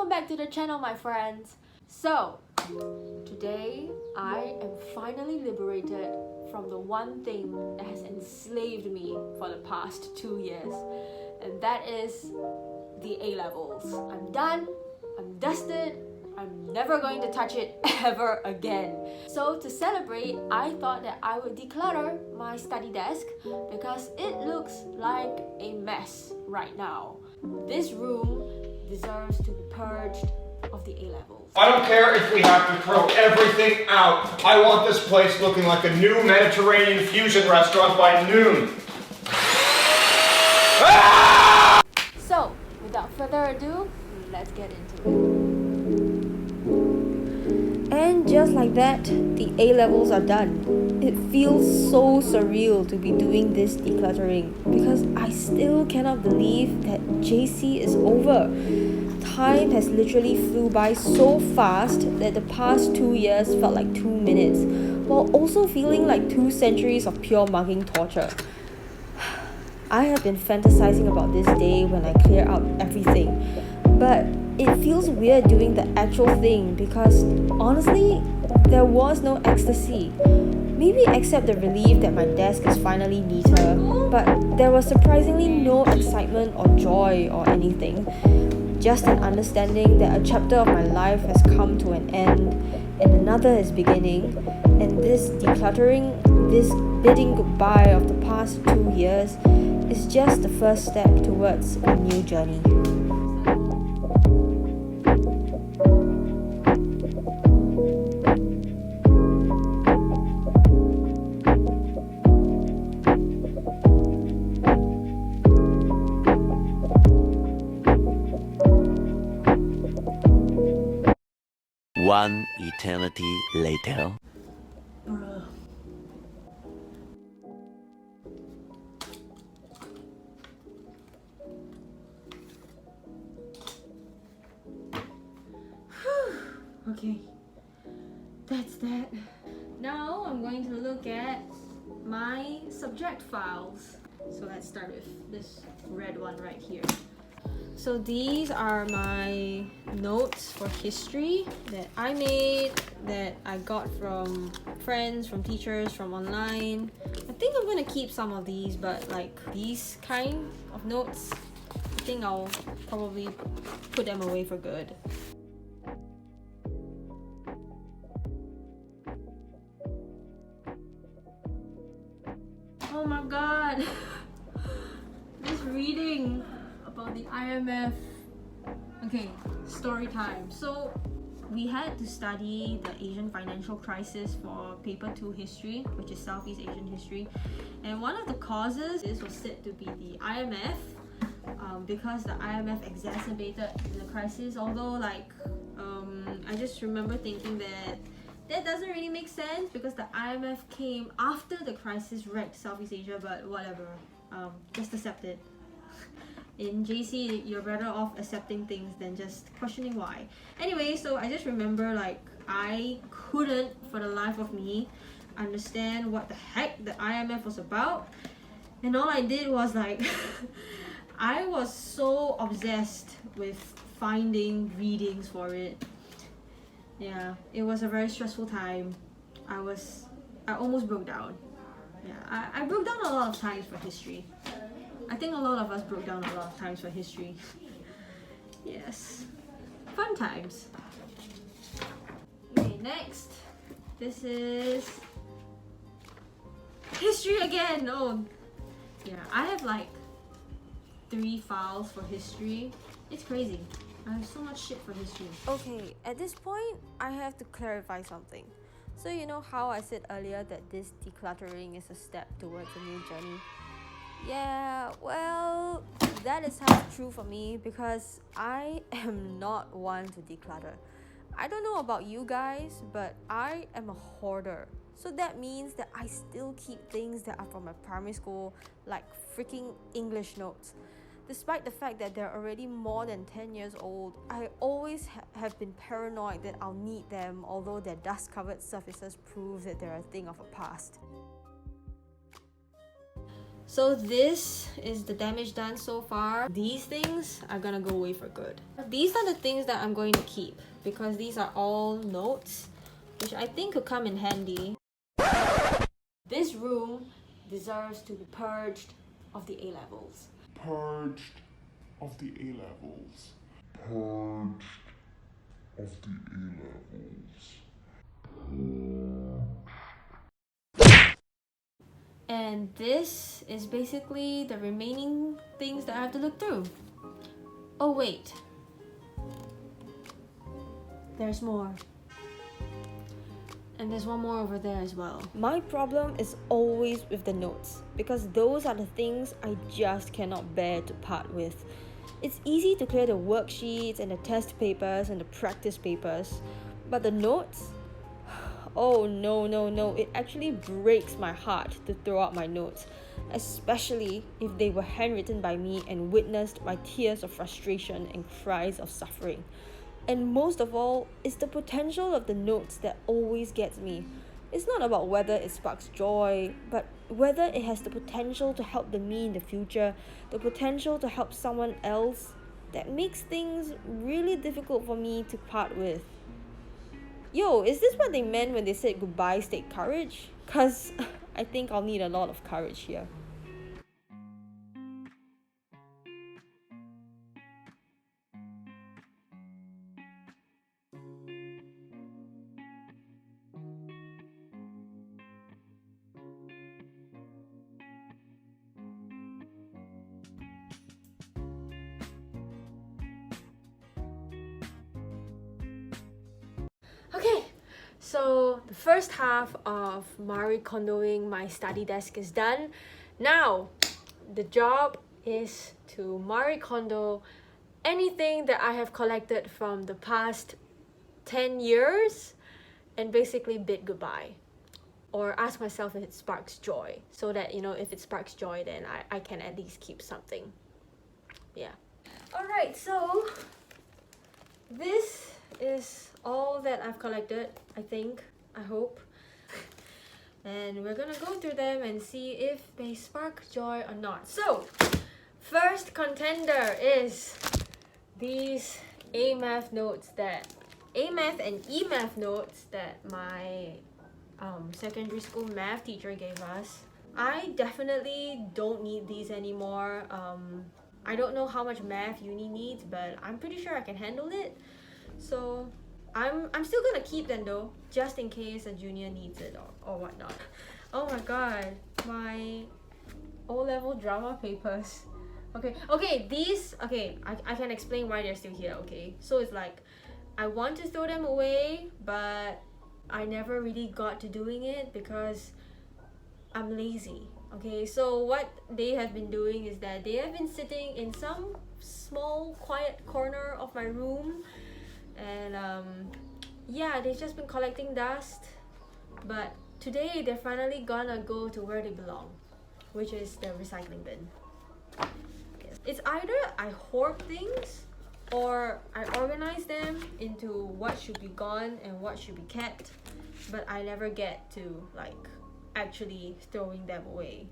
Welcome back to the channel, my friends. So, today I am finally liberated from the one thing that has enslaved me for the past 2 years, and that is the A-levels. I'm done, I'm dusted, I'm never going to touch it ever again. So to celebrate, I thought that I would declutter my study desk because it looks like a mess right now. This room deserves to be purged of the A-levels. I don't care if we have to throw everything out. I want this place looking like a new Mediterranean fusion restaurant by noon. Ah! So, without further ado, let's get into it. And just like that, the A-levels are done. It feels so surreal to be doing this decluttering because I still cannot believe that JC is over. Time has literally flew by so fast that the past 2 years felt like 2 minutes, while also feeling like 2 centuries of pure mugging torture. I have been fantasizing about this day when I clear out everything, but it feels weird doing the actual thing because honestly, there was no ecstasy. Maybe except the relief that my desk is finally neater, but there was surprisingly no excitement or joy or anything. Just an understanding that a chapter of my life has come to an end and another is beginning, and this decluttering, this bidding goodbye of the past 2 years is just the first step towards a new journey. One eternity later. Okay, that's that. Now I'm going to look at my subject files. So let's start with this red one right here. So these are my notes for history that I made, that I got from friends, from teachers, from online. I think I'm gonna keep some of these, but like these kind of notes, I think I'll probably put them away for good. Oh my god! This reading about the IMF. Okay, story time. So we had to study the Asian financial crisis for paper 2 history, which is Southeast Asian history, and one of the causes was said to be the IMF, because the IMF exacerbated the crisis. Although I just remember thinking that doesn't really make sense because the IMF came after the crisis wrecked Southeast Asia, but whatever, just accept it. In JC, you're better off accepting things than just questioning why. Anyway, so I just remember I couldn't for the life of me understand what the heck the IMF was about, and all I did was I was so obsessed with finding readings for it. Yeah, it was a very stressful time. I almost broke down. Yeah, I broke down a lot of times for history. I think a lot of us broke down a lot of times for history. Yes. Fun times. Okay, next. This is history again. Oh, yeah. I have 3 files for history. It's crazy. I have so much shit for history. Okay, at this point, I have to clarify something. So you know how I said earlier that this decluttering is a step towards a new journey? Yeah, well, that is how it's true for me because I am not one to declutter. I don't know about you guys, but I am a hoarder. So that means that I still keep things that are from my primary school, like freaking English notes. Despite the fact that they're already more than 10 years old, I always have been paranoid that I'll need them, although their dust-covered surfaces prove that they're a thing of the past. So this is the damage done so far. These things are gonna go away for good. These are the things that I'm going to keep because these are all notes, which I think could come in handy. This room deserves to be purged of the A-levels. Purged of the A-levels. Purged of the A-levels. And this is basically the remaining things that I have to look through. Oh wait. There's more. And there's one more over there as well. My problem is always with the notes because those are the things I just cannot bear to part with. It's easy to clear the worksheets and the test papers and the practice papers, but the notes? Oh no, it actually breaks my heart to throw out my notes, especially if they were handwritten by me and witnessed my tears of frustration and cries of suffering. And most of all, it's the potential of the notes that always gets me. It's not about whether it sparks joy, but whether it has the potential to help the me in the future, the potential to help someone else, that makes things really difficult for me to part with. Yo, is this what they meant when they said goodbyes take courage? Cause I think I'll need a lot of courage here. Okay, so the first half of Marie Kondoing my study desk is done. Now, the job is to Marie Kondo anything that I have collected from the past 10 years and basically bid goodbye. Or ask myself if it sparks joy, so that, you know, if it sparks joy, then I can at least keep something. Yeah. Alright, so this is all that I've collected, I think, I hope. And we're gonna go through them and see if they spark joy or not. So, first contender is these A-math notes A-math and E-math notes that my secondary school math teacher gave us. I definitely don't need these anymore. I don't know how much math uni needs, but I'm pretty sure I can handle it. So I'm still gonna keep them though, just in case a junior needs it or whatnot. Oh my god, my O-level drama papers. I can explain why they're still here, okay? So it's like, I want to throw them away, but I never really got to doing it because I'm lazy. Okay, so what they have been doing is that they have been sitting in some small quiet corner of my room, and yeah, they've just been collecting dust. But today they're finally gonna go to where they belong, which is the recycling bin. Yes. It's either I hoard things or I organize them into what should be gone and what should be kept, but I never get to like actually throwing them away.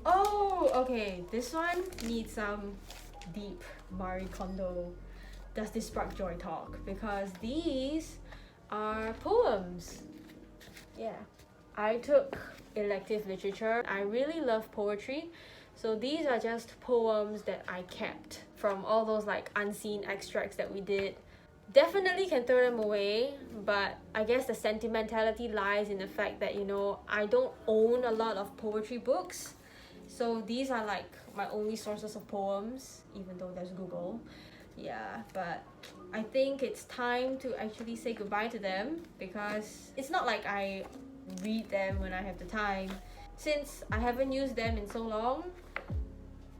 Oh, okay, this one needs some deep Marie Kondo does this spark joy talk, because these are poems. Yeah, I took elective literature. I really love poetry, so these are just poems that I kept from all those like unseen extracts that we did. Definitely can throw them away, but I guess the sentimentality lies in the fact that, you know, I don't own a lot of poetry books, so these are like my only sources of poems, even though there's Google. Yeah, but I think it's time to actually say goodbye to them, because it's not like I read them when I have the time. Since I haven't used them in so long,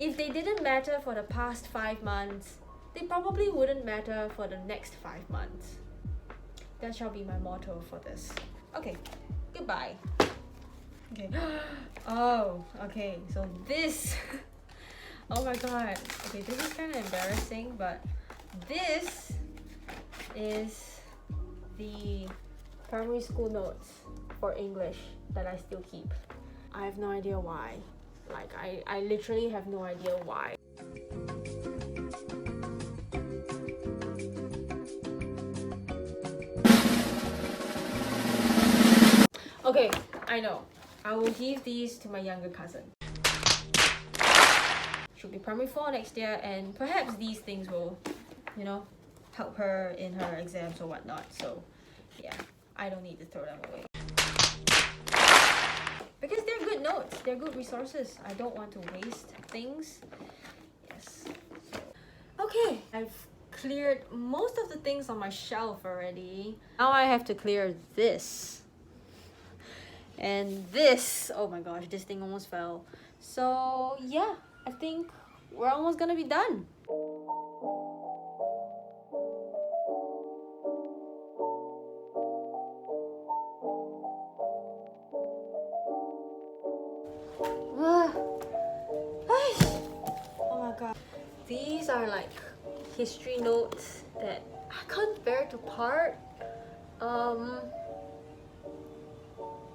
if they didn't matter for the past 5 months, they probably wouldn't matter for the next 5 months. That shall be my motto for this. Okay, goodbye. Okay. Oh, okay, so this oh my god. Okay, this is kind of embarrassing, but this is the primary school notes for English that I still keep. I have no idea why. Like, I literally have no idea why. Okay, I know. I will give these to my younger cousin. She'll be primary 4 next year, and perhaps these things will, you know, help her in her exams or whatnot. So, yeah, I don't need to throw them away. Because they're good notes, they're good resources. I don't want to waste things. Yes. Okay, I've cleared most of the things on my shelf already. Now I have to clear this. And this. Oh my gosh, this thing almost fell. So yeah, I think we're almost gonna be done. Oh my god. These are like history notes that I can't bear to part.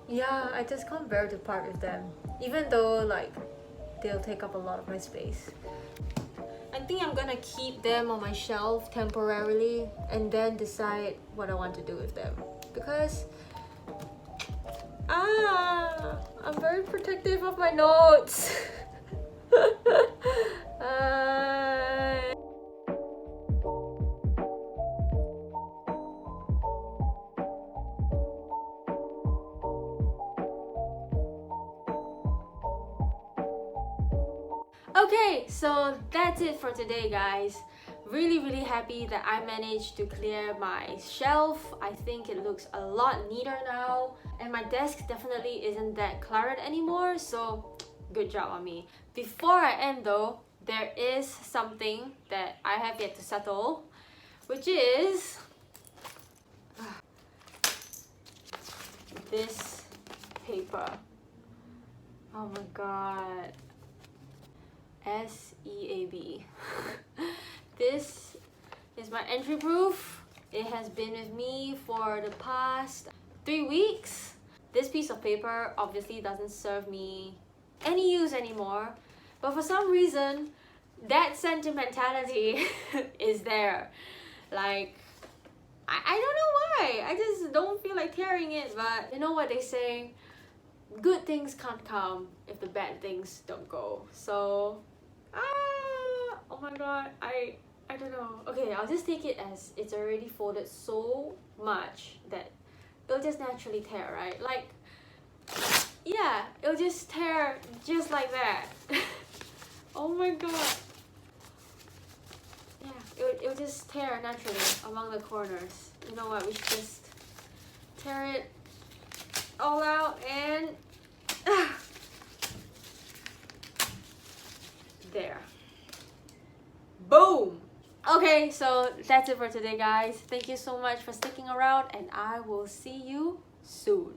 Yeah, I just can't bear to part with them. Even though like they'll take up a lot of my space. I think I'm gonna keep them on my shelf temporarily and then decide what I want to do with them. Because I'm very protective of my notes. Okay, so that's it for today, guys. Really happy that I managed to clear my shelf. I think it looks a lot neater now, and my desk definitely isn't that cluttered anymore, so good job on me. Before I end though, there is something that I have yet to settle, which is this paper. Oh my god. SEAB. This is my entry proof. It has been with me for the past 3 weeks. This piece of paper obviously doesn't serve me any use anymore, but for some reason that sentimentality is there. Like, I don't know why. I just don't feel like tearing it, but you know what they say, good things can't come if the bad things don't go. So oh my god, I don't know. Okay, I'll just take it as it's already folded so much that it'll just naturally tear, right? Like, yeah, it'll just tear just like that. Oh my god. Yeah, it'll just tear naturally along the corners. You know what, we should just tear it all out and there. Boom! Okay, so that's it for today, guys. Thank you so much for sticking around, and I will see you soon.